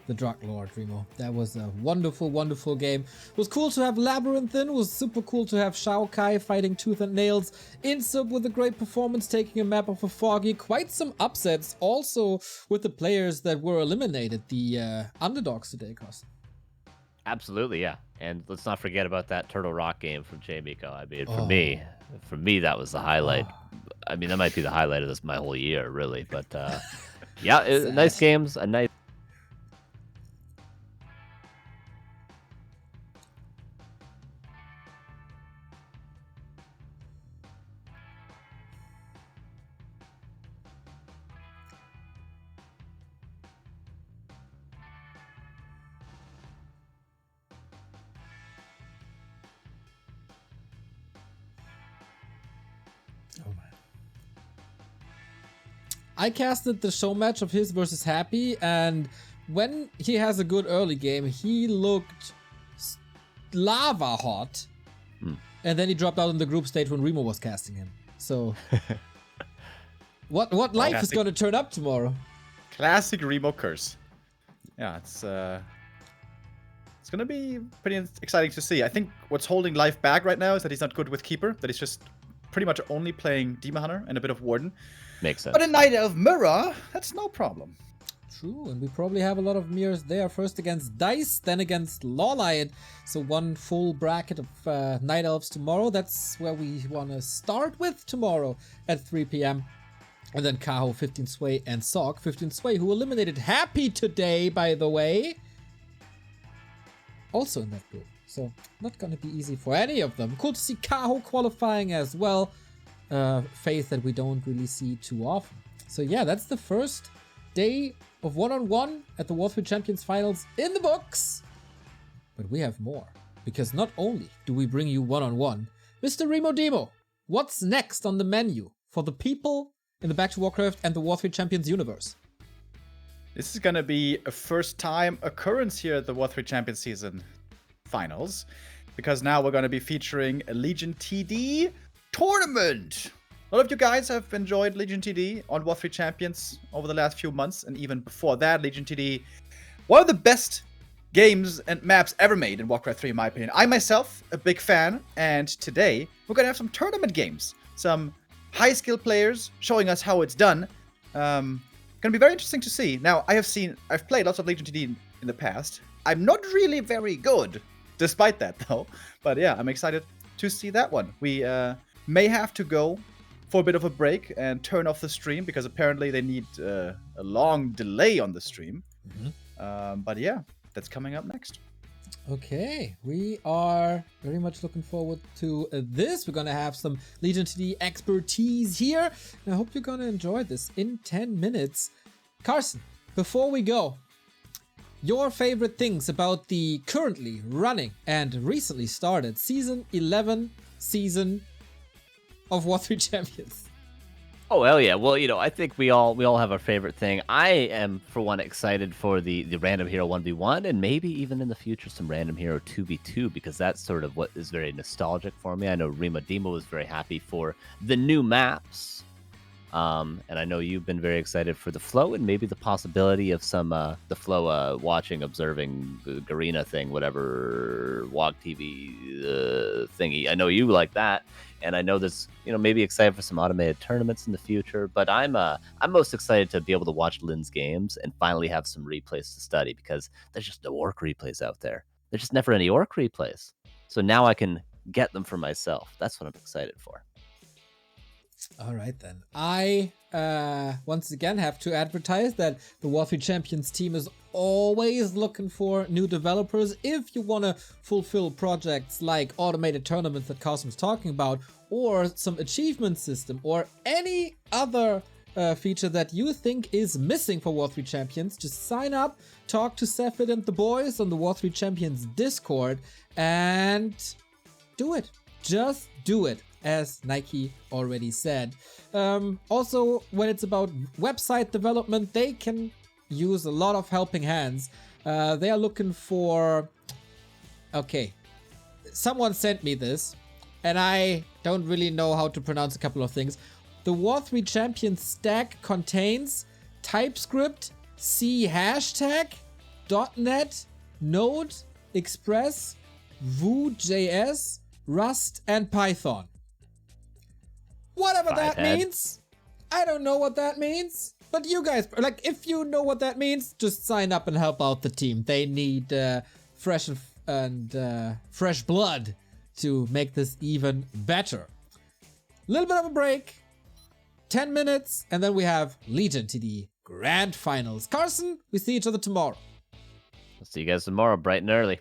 the Drug Lord, Remo. That was a wonderful game. It was cool to have Labyrinth in. It was super cool to have Shao Kai fighting tooth and nails. Insub with a great performance, taking a map off of Foggy. Quite some upsets also with the players that were eliminated. The underdogs today, Carson. Absolutely, yeah. And let's not forget about that Turtle Rock game from Chemico. I mean, for me, that was the highlight. I mean, that might be the highlight of my whole year, really. But yeah, nice games. A nice. I casted the show match of his versus Happy, and when he has a good early game, he looked lava hot. And then he dropped out in the group stage when Remo was casting him. So, what life is going to turn up tomorrow? Classic Remo curse. Yeah, it's going to be pretty exciting to see. I think what's holding life back right now is that he's not good with Keeper, that he's just pretty much only playing Demon Hunter and a bit of Warden. Makes sense. But in Night Elf Mirror, that's no problem. True, and we probably have a lot of mirrors there. First against Dice, then against Lawlight. So one full bracket of Night Elves tomorrow. That's where we want to start with tomorrow at 3 p.m. And then Kaho, 15 Sway, and Sok, 15 Sway, who eliminated Happy today, by the way. Also in that group. So not going to be easy for any of them. Cool to see Kaho qualifying as well. Faith that we don't really see too often. So yeah, that's the first day of one-on-one at the W3Champions finals in the books. But we have more, because not only do we bring you one-on-one, Mr. Remo Demo, what's next on the menu for the people in the Back to Warcraft and the W3Champions universe? This is gonna be a first-time occurrence here at the W3Champions season finals, because now we're gonna be featuring a Legion TD tournament. A lot of you guys have enjoyed Legion TD on W3Champions over the last few months, and even before that, Legion TD, one of the best games and maps ever made in Warcraft 3, in my opinion. I myself, a big fan, and today we're gonna have some tournament games, some high-skill players showing us how it's done. Gonna be very interesting to see. Now, I've played lots of Legion TD in the past. I'm not really very good, despite that though. But yeah, I'm excited to see that one. We may have to go for a bit of a break and turn off the stream, because apparently they need a long delay on the stream. But yeah, that's coming up next. Okay, we are very much looking forward to this. We're gonna have some Legion TD expertise here, and I hope you're gonna enjoy this in 10 minutes. Carson, before we go, your favorite things about the currently running and recently started Season 11 season of W3Champions. Oh, hell yeah. Well, I think we all have our favorite thing. I am, for one, excited for the random hero 1v1, and maybe even in the future some random hero 2v2, because that's sort of what is very nostalgic for me. I know Remo Demo was very happy for the new maps. And I know you've been very excited for the flow, and maybe the possibility of some the flow watching, observing the Garena thing, whatever WOG TV thingy. I know you like that. And I know there's, maybe excited for some automated tournaments in the future. But I'm most excited to be able to watch Lynn's games and finally have some replays to study, because there's just no orc replays out there. There's just never any orc replays. So now I can get them for myself. That's what I'm excited for. All right, then. I, once again, have to advertise that the W3Champions team is always looking for new developers. If you want to fulfill projects like automated tournaments that Carson was talking about, or some achievement system, or any other feature that you think is missing for W3Champions, just sign up, talk to Sefid and the boys on the W3Champions Discord, and do it. Just do it, as Nike already said. Also, when it's about website development, they can use a lot of helping hands. They are looking for... Okay, someone sent me this, and I don't really know how to pronounce a couple of things. The W3Champions stack contains TypeScript, C#, .NET, Node, Express, Vue.js, Rust, and Python. Whatever that means. I don't know what that means. But you guys, if you know what that means, just sign up and help out the team. They need fresh blood to make this even better. Little bit of a break. 10 minutes, and then we have Legion TD Grand Finals. Carson, we see each other tomorrow. I'll see you guys tomorrow, bright and early.